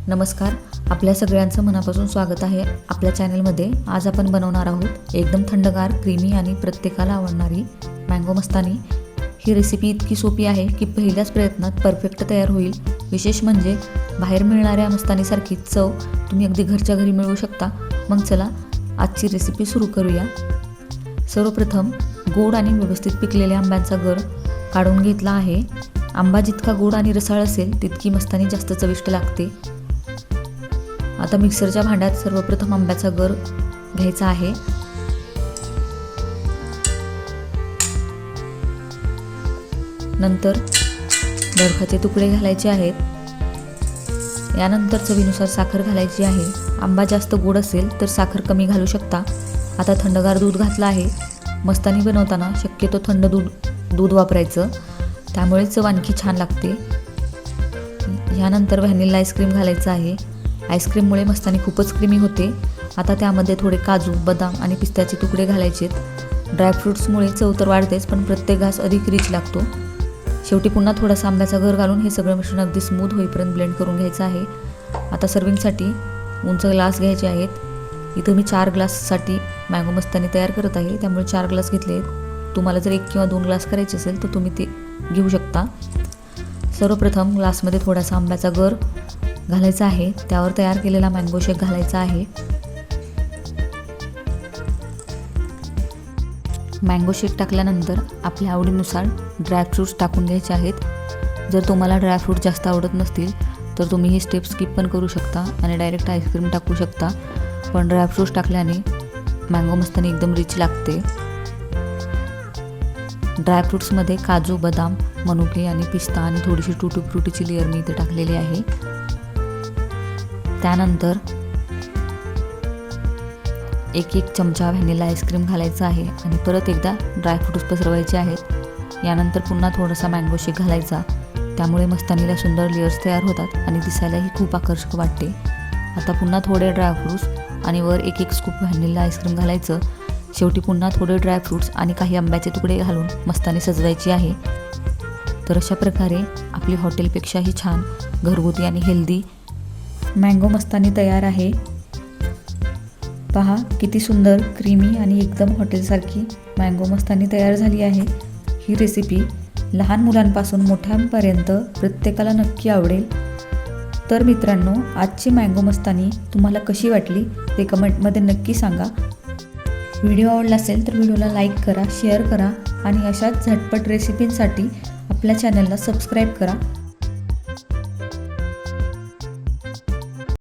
नमस्कार, आपल्या सगळ्यांचं मनापासून स्वागत आहे आपल्या चॅनलमध्ये। आज आपण बनवणार आहोत एकदम थंडगार, क्रीमी आणि प्रत्येकाला आवडणारी मँगो मस्तानी। ही रेसिपी इतकी सोपी आहे की पहिल्याच प्रयत्नात परफेक्ट तयार होईल। विशेष म्हणजे बाहेर मिळणाऱ्या मस्तानीसारखी चव तुम्ही अगदी घरच्या घरी मिळवू शकता। मग चला आजची रेसिपी सुरू करूया। सर्वप्रथम गोड आणि व्यवस्थित पिकलेल्या आंब्याचा गर काढून घेतला आहे। आंबा जितका गोड आणि रसाळ असेल तितकी मस्तानी जास्त चविष्ट लागते। आता मिक्सरच्या भांड्यात सर्वप्रथम आंब्याचा गर घ्यायचा आहे। नंतर बर्फाचे तुकडे घालायचे आहेत। यानंतर चवीनुसार साखर घालायची आहे। आंबा जास्त गोड असेल तर साखर कमी घालू शकता। आता थंडगार दूध घातलं आहे। मस्तानी बनवताना शक्यतो थंड दूध वापरायचं, त्यामुळे चव आणखी छान लागते। यानंतर व्हॅनिला आईस्क्रीम घालायचं आहे। आईस्क्रीममुळे मस्तानी खूपच क्रीमी होते। आता त्यामध्ये थोडे काजू, बदाम आणि पिस्त्याचे तुकडे घालायचेत। ड्रायफ्रूट्समुळे चव तर वाढतेच, पण प्रत्येक घास अधिक रिच लागतो। शेवटी पुन्हा थोडासा आंब्याचा गर घालून हे सगळं मिश्रण अगदी स्मूथ होईपर्यंत ब्लेंड करून घ्यायचं आहे। आता सर्विंगसाठी उंच ग्लास घ्यायचे आहेत। इथं मी 4 ग्लाससाठी मँगो मस्तानी तयार करत आहे, त्यामुळे 4 ग्लास घेतले आहेत। तुम्हाला जर 1 किंवा 2 ग्लास करायचे असेल तर तुम्ही ते घेऊ शकता। सर्वप्रथम ग्लासमध्ये थोडासा आंब्याचा गर घालायचा आहे। त्यावर तयार केलेला मँगो शेक घालायचा आहे। मँगो शेक टाकल्यानंतर आपल्या आवडीनुसार ड्रायफ्रूट्स टाकून घ्यायचे आहेत। जर तुम्हाला ड्रायफ्रूट जास्त आवडत नसतील तर तुम्ही ही स्टेप स्किप पण करू शकता आणि डायरेक्ट आईस्क्रीम टाकू शकता, पण ड्रायफ्रूट्स टाकल्याने मँगो मस्तानी एकदम रिच लागते। ड्रायफ्रूट्समध्ये काजू, बदाम, मनुके आणि पिस्ता आणि थोडीशी टूटी फ्रुटीची लेअर मी इथे टाकलेली आहे। त्यानंतर 1 चमचा व्हॅनिला आईस्क्रीम घालायचा आहे आणि परत एकदा ड्रायफ्रूट्स पसरवायचे आहेत। यानंतर पुन्हा थोडासा मँगो शेक घालायचा, त्यामुळे मस्तानीला सुंदर लेयर्स तयार होतात आणि दिसायलाही खूप आकर्षक वाटते। आता पुन्हा थोडे ड्रायफ्रूट्स आणि वर 1 स्कूप व्हॅनिला आईस्क्रीम घालायचं। शेवटी पुन्हा थोडे ड्रायफ्रूट्स आणि काही आंब्याचे तुकडे घालून मस्तानी सजवायची आहे। तर अशा प्रकारे आपली हॉटेलपेक्षाही छान, घरगुती आणि हेल्दी मँगो मस्तानी तयार आहे। पहा किती सुंदर, क्रीमी आणि एकदम हॉटेलसारखी मँगो मस्तानी तयार झाली आहे। ही रेसिपी लहान मुलांपासून मोठ्यांपर्यंत प्रत्येकाला नक्की आवडेल। तर मित्रांनो, आजची मँगो मस्तानी तुम्हाला कशी वाटली ते कमेंटमध्ये नक्की सांगा। व्हिडिओ आवडला असेल तर व्हिडिओला लाईक करा, शेअर करा आणि अशाच झटपट रेसिपींसाठी आपल्या चॅनलला सबस्क्राईब करा।